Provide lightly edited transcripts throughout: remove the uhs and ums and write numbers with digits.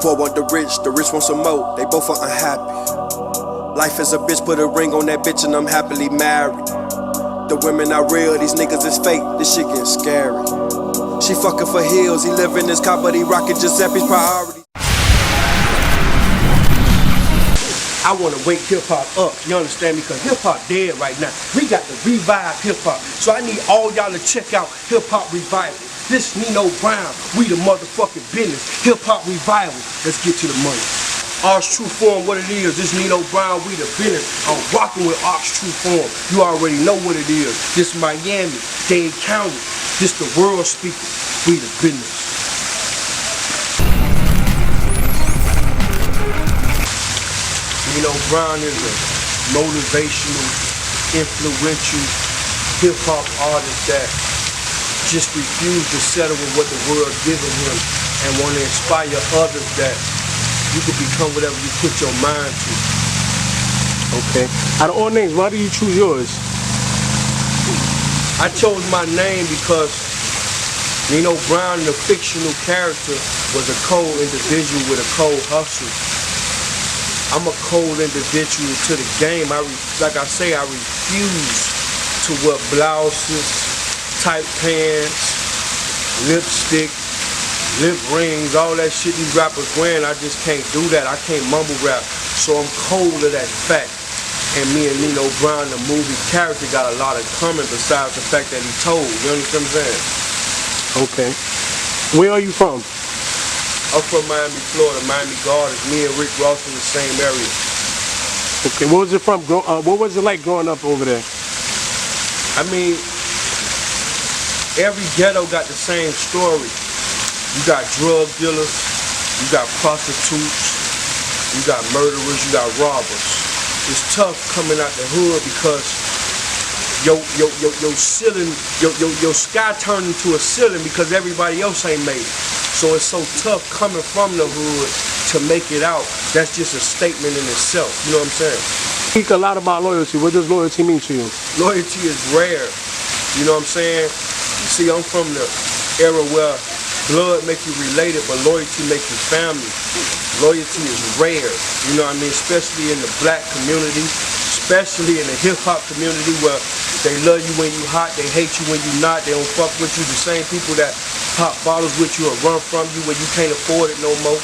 poor want the rich want some more. They both are unhappy. Life is a bitch, put a ring on that bitch and I'm happily married. The women are real, these niggas is fake, this shit getting scary. She fucking for heels, he live in his car but he rockin' Giuseppe's priorities. I wanna wake hip-hop up, you understand me? Cause hip-hop dead right now. We got to revive hip-hop. So I need all y'all to check out Hip-Hop Revival. This Nino Brown, we the motherfucking business. Hip-Hop Revival, let's get to the money. Arts True Form, what it is. This Nino Brown, we the business. I'm rocking with Arts True Form. You already know what it is. This Miami, Dade County. This the world speaking. We the business. Nino Brown is a motivational, influential hip-hop artist that just refused to settle with what the world giving him and want to inspire others that you can become whatever you put your mind to. Okay. Out of all names, why do you choose yours? I chose my name because Nino Brown, the fictional character, was a cold individual with a cold hustle. I'm a cold individual to the game. Like I say, I refuse to wear blouses, tight pants, lipstick, lip rings, all that shit these rappers wearing. I just can't do that. I can't mumble rap. So I'm cold of that fact. And me and Nino Brown, the movie character, got a lot in common besides the fact that he told. You understand what I'm saying? Okay. Where are you from? I'm from Miami, Florida, Miami Gardens. Me and Rick Ross in the same area. Okay, what was it from? What was it like growing up over there? I mean, every ghetto got the same story. You got drug dealers, you got prostitutes, you got murderers, you got robbers. It's tough coming out the hood because your ceiling, your sky turned into a ceiling because everybody else ain't made it. So it's so tough coming from the hood to make it out. That's just a statement in itself. You know what I'm saying? Speak a lot about loyalty. What does loyalty mean to you? Loyalty is rare. You know what I'm saying? You see, I'm from the era where blood make you related, but loyalty make you family. Loyalty is rare. You know what I mean? Especially in the black community, especially in the hip-hop community where they love you when you hot, they hate you when you not, they don't fuck with you. The same people that pop bottles with you or run from you when you can't afford it no more.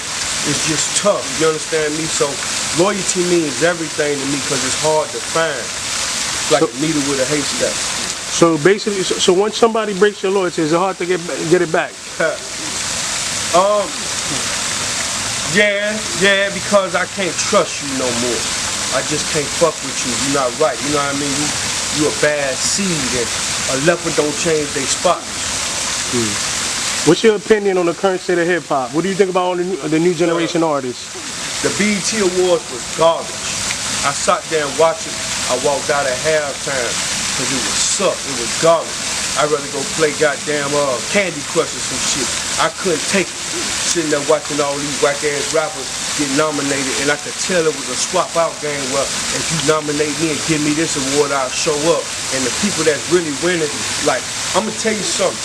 It's just tough, you understand me? So loyalty means everything to me because it's hard to find. It's like a needle with a haystack. So basically, so once somebody breaks your loyalty, is it hard to get it back? Yeah, because I can't trust you no more. I just can't fuck with you. You're not right. You know what I mean? You a bad seed, and a leopard don't change their spots. What's your opinion on the current state of hip hop? What do you think about all the new generation artists? The BET Awards was garbage. I sat there and watched it. I walked out at halftime because it was suck. It was garbage. I'd rather go play goddamn Candy Crush or some shit. I couldn't take it. Sitting there watching all these whack ass rappers get nominated, and I could tell it was a swap out game where if you nominate me and give me this award, I'll show up. And the people that's really winning, like, I'm gonna tell you something.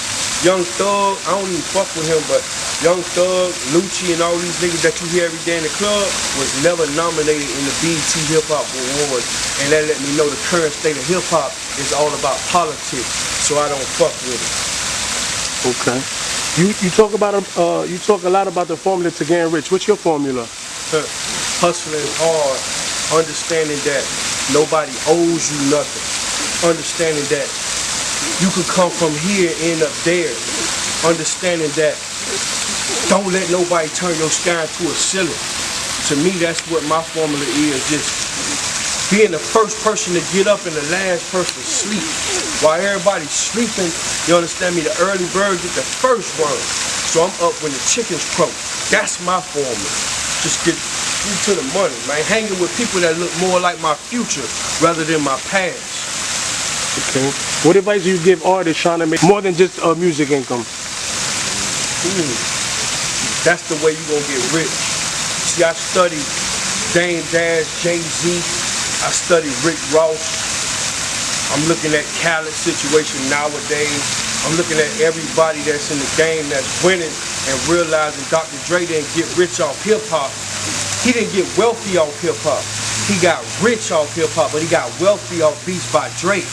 Young Thug, I don't even fuck with him, but Young Thug, Lucci, and all these niggas that you hear every day in the club was never nominated in the BET Hip Hop Awards. And that let me know the current state of hip hop is all about politics, so I don't fuck with it. Okay. You talk a lot about the formula to getting rich. What's your formula? Hustling hard, understanding that nobody owes you nothing, understanding that you could come from here and end up there, understanding that don't let nobody turn your sky into a ceiling. To me, that's what my formula is, just being the first person to get up and the last person to sleep. While everybody's sleeping, you understand me, the early bird get the first worm. So I'm up when the chickens croak. That's my formula. Just get to the money, man. Hanging with people that look more like my future rather than my past. Okay. What advice do you give artists trying to make more than just a music income? That's the way you're gonna get rich. See, I studied Dame Dash, Jay-Z. I studied Rick Ross. I'm looking at Khaled's situation nowadays. I'm looking at everybody that's in the game that's winning and realizing Dr. Dre didn't get rich off hip-hop. He didn't get wealthy off hip-hop. He got rich off hip-hop, but he got wealthy off beats by Drake.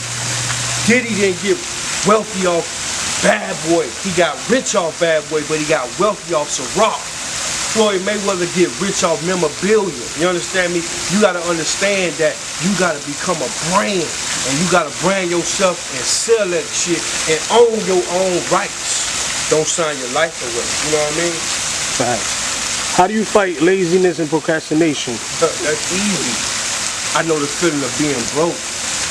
Diddy didn't get wealthy off Bad Boy. He got rich off Bad Boy, but he got wealthy off Ciroc. Floyd Mayweather get rich off memorabilia. You understand me? You gotta understand that you gotta become a brand, and you gotta brand yourself and sell that shit and own your own rights. Don't sign your life away. You know what I mean? Facts. How do you fight laziness and procrastination? That's easy. I know the feeling of being broke.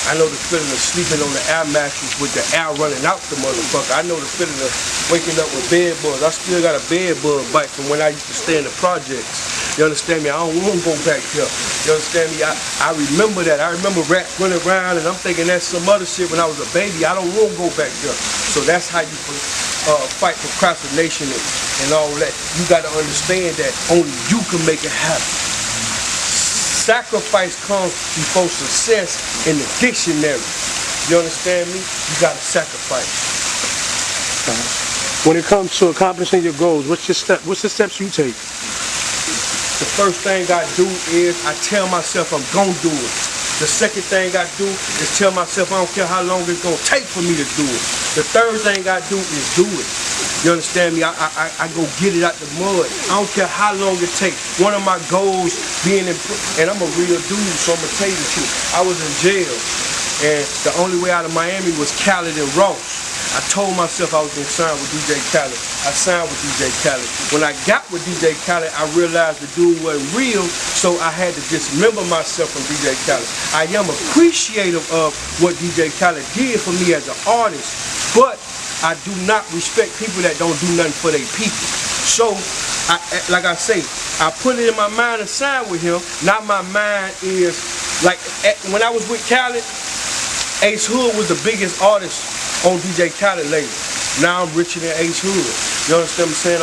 I know the feeling of sleeping on the air mattress with the air running out the motherfucker. I know the feeling of waking up with bed bugs. I still got a bed bug bite from when I used to stay in the projects. You understand me? I don't want to go back there. You understand me? I remember that. I remember rats running around, and I'm thinking that's some other shit when I was a baby. I don't want to go back there. So that's how you fight procrastination and all that. You got to understand that only you can make it happen. Sacrifice comes before success in the dictionary. You understand me? You gotta sacrifice. When it comes to accomplishing your goals, what's the steps you take? The first thing I do is I tell myself I'm gonna do it. The second thing I do is tell myself I don't care how long it's gonna take for me to do it. The third thing I do is do it. You understand me? I go get it out the mud. I don't care how long it takes. One of my goals being in, and I'm a real dude, so I'm gonna tell you the truth. I was in jail, and the only way out of Miami was Khaled and Ross. I told myself I was gonna sign with DJ Khaled. I signed with DJ Khaled. When I got with DJ Khaled, I realized the dude wasn't real, so I had to dismember myself from DJ Khaled. I am appreciative of what DJ Khaled did for me as an artist, but I do not respect people that don't do nothing for their people. So, like I say, I put it in my mind to sign with him. Now my mind is, like, when I was with Khaled, Ace Hood was the biggest artist on DJ Khaled label. Now I'm richer than Ace Hood. You understand what I'm saying?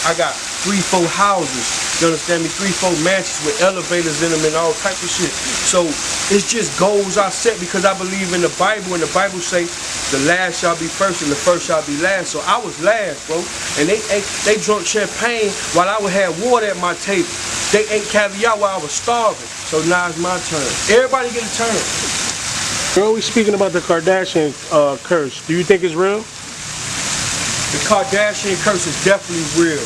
I got 3-4 houses. You understand me? 3-4 mansions with elevators in them and all type of shit. So it's just goals I set because I believe in the Bible, and the Bible say the last shall be first and the first shall be last. So I was last, bro. And they drunk champagne while I would have water at my table. They ate caviar while I was starving. So now it's my turn. Everybody get a turn. We're always speaking about the Kardashian curse. Do you think it's real? The Kardashian curse is definitely real.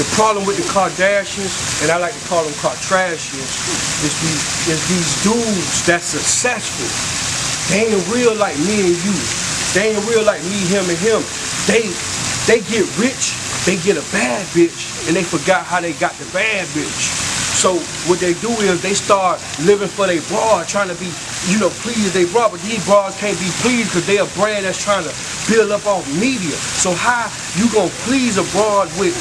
The problem with the Kardashians, and I like to call them Kardashians, is these dudes that's successful. They ain't real like me and you. They ain't real like me, him, and him. They get rich, they get a bad bitch, and they forgot how they got the bad bitch. So what they do is they start living for their broad, trying to be, please their broad, but these broads can't be pleased because they're a brand that's trying to build up off media. So how you gonna please a broad with,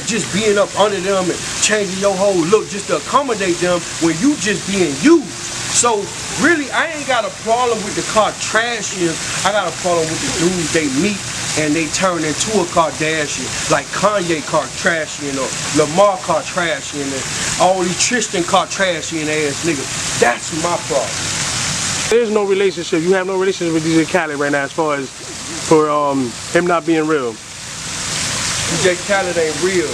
just being up under them and changing your whole look just to accommodate them when you just being used? So really, I ain't got a problem with the Kardashians. I got a problem with the dudes they meet and they turn into a Kardashian, like Kanye Kardashian or Lamar Kardashian and all these Tristan Kardashian ass niggas. That's my problem. There's no relationship. You have no relationship with DJ Khaled right now as far as for him not being real. DJ Khaled ain't real.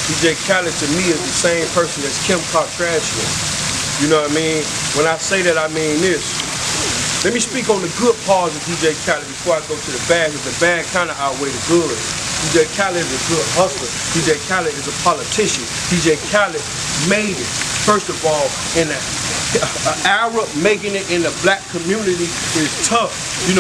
DJ Khaled to me is the same person as Kim Kardashian. You know what I mean? When I say that, I mean this. Let me speak on the good parts of DJ Khaled before I go to the bad, because the bad kind of outweigh the good. DJ Khaled is a good hustler. DJ Khaled is a politician. DJ Khaled made it. First of all, in an Arab making it in the black community is tough.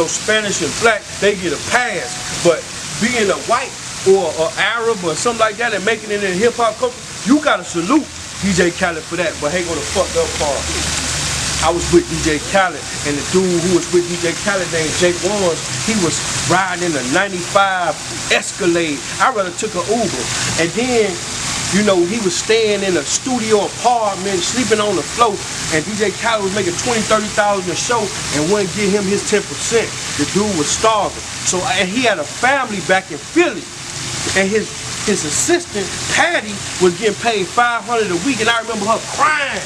Spanish and black, they get a pass. But being a white or an Arab or something like that and making it in hip-hop culture, you gotta salute DJ Khaled for that. But hey, on the fucked up part, I was with DJ Khaled, and the dude who was with DJ Khaled named Jake Warnes, he was riding in a 95 Escalade. I rather took an Uber. And then, he was staying in a studio apartment, sleeping on the floor, and DJ Khaled was making $20,000, $30,000 a show and wouldn't give him his 10%. The dude was starving. So, and he had a family back in Philly, and his assistant, Patty, was getting paid $500 a week, and I remember her crying,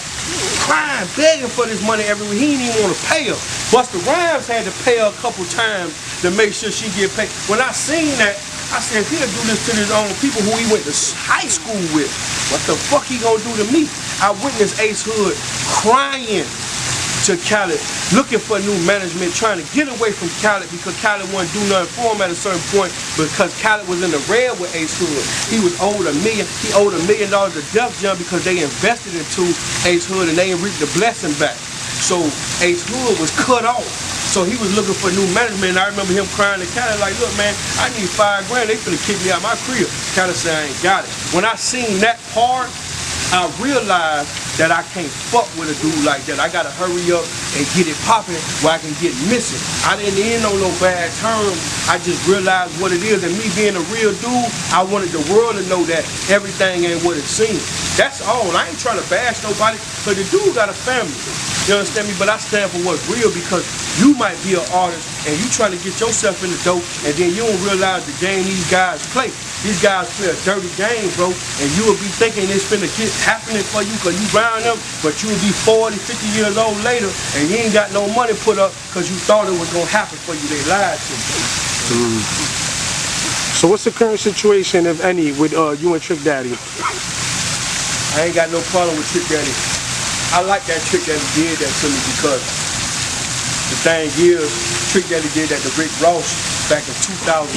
begging for this money every week. He didn't even want to pay her. Busta Rhymes had to pay her a couple times to make sure she get paid. When I seen that, I said, if he'll do this to his own people who he went to high school with, what the fuck he gonna do to me? I witnessed Ace Hood crying to Khaled, looking for new management, trying to get away from Khaled because Khaled wouldn't do nothing for him at a certain point because Khaled was in the red with Ace Hood. He was owed $1 million. He owed $1 million to Def Jam because they invested into Ace Hood and they didn't reap the blessing back. So Ace Hood was cut off. So he was looking for new management, and I remember him crying to Khaled like, look man, I need $5 grand, they finna kick me out my crib. Khaled said, I ain't got it. When I seen that part, I realized that I can't fuck with a dude like that. I gotta hurry up and get it popping where I can get missing. I didn't end on no bad terms. I just realized what it is, and me being a real dude, I wanted the world to know that everything ain't what it seems. That's all. I ain't trying to bash nobody, but the dude got a family. You understand me? But I stand for what's real because you might be an artist and you trying to get yourself in the dope and then you don't realize the game these guys play. These guys play a dirty game, bro, and you will be thinking it's finna get happening for you because you round them, but you will be 40, 50 years old later and you ain't got no money put up because you thought it was gonna happen for you. They lied to you. So what's the current situation, if any, with you and Trick Daddy? I ain't got no problem with Trick Daddy. I like that Trick Daddy did that to me because the thing is, Trick Daddy did that to Rick Ross back in 2005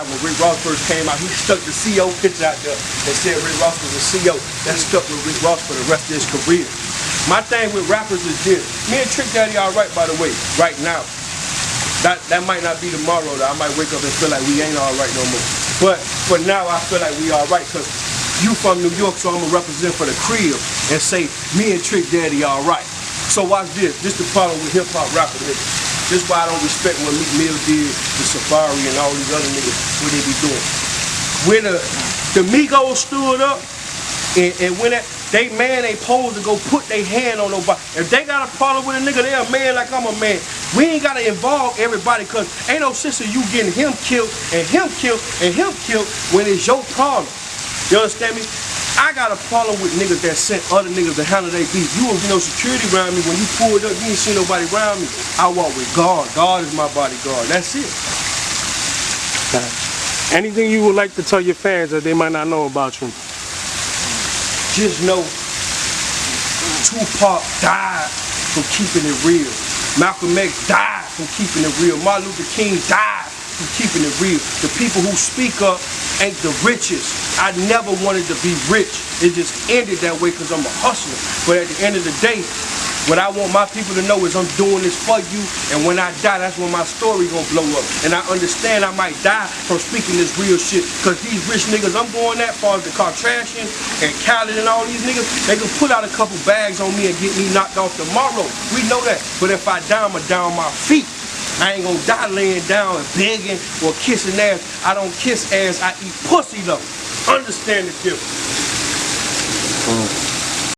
when Rick Ross first came out. He stuck the CO picture out there and said Rick Ross was a CO. That stuck with Rick Ross for the rest of his career. My thing with rappers is this. Me and Trick Daddy all right, by the way, right now. That might not be tomorrow though. I might wake up and feel like we ain't all right no more. But for now, I feel like we all right because you from New York, so I'm gonna represent for the crib and say me and Trick Daddy all right. So watch this. This the problem with hip hop rappers. This is why I don't respect what Meek Mill did, the Safari and all these other niggas, what they be doing. When the Migos stood up and when they posed to go put their hand on nobody. If they got a problem with a nigga, they a man like I'm a man. We ain't gotta involve everybody because ain't no sense of you getting him killed and him killed and him killed when it's your problem. You understand me? I got a problem with niggas that sent other niggas to handle their beef. You won't be no security around me. When you pulled up, you ain't see nobody around me. I walk with God. God is my bodyguard. That's it. Anything you would like to tell your fans that they might not know about you? Just know Tupac died from keeping it real. Malcolm X died from keeping it real. Martin Luther King died from keeping it real. The people who speak up ain't the richest. I never wanted to be rich. It just ended that way because I'm a hustler. But at the end of the day, what I want my people to know is I'm doing this for you, and when I die, that's when my story gonna blow up. And I understand I might die from speaking this real shit, because these rich niggas, I'm going that far as the Kardashians and Khaled and all these niggas, they can put out a couple bags on me and get me knocked off tomorrow. We know that. But if I die, I'ma die on my feet. I ain't gonna die laying down and begging or kissing ass. I don't kiss ass, I eat pussy though. Understand the difference.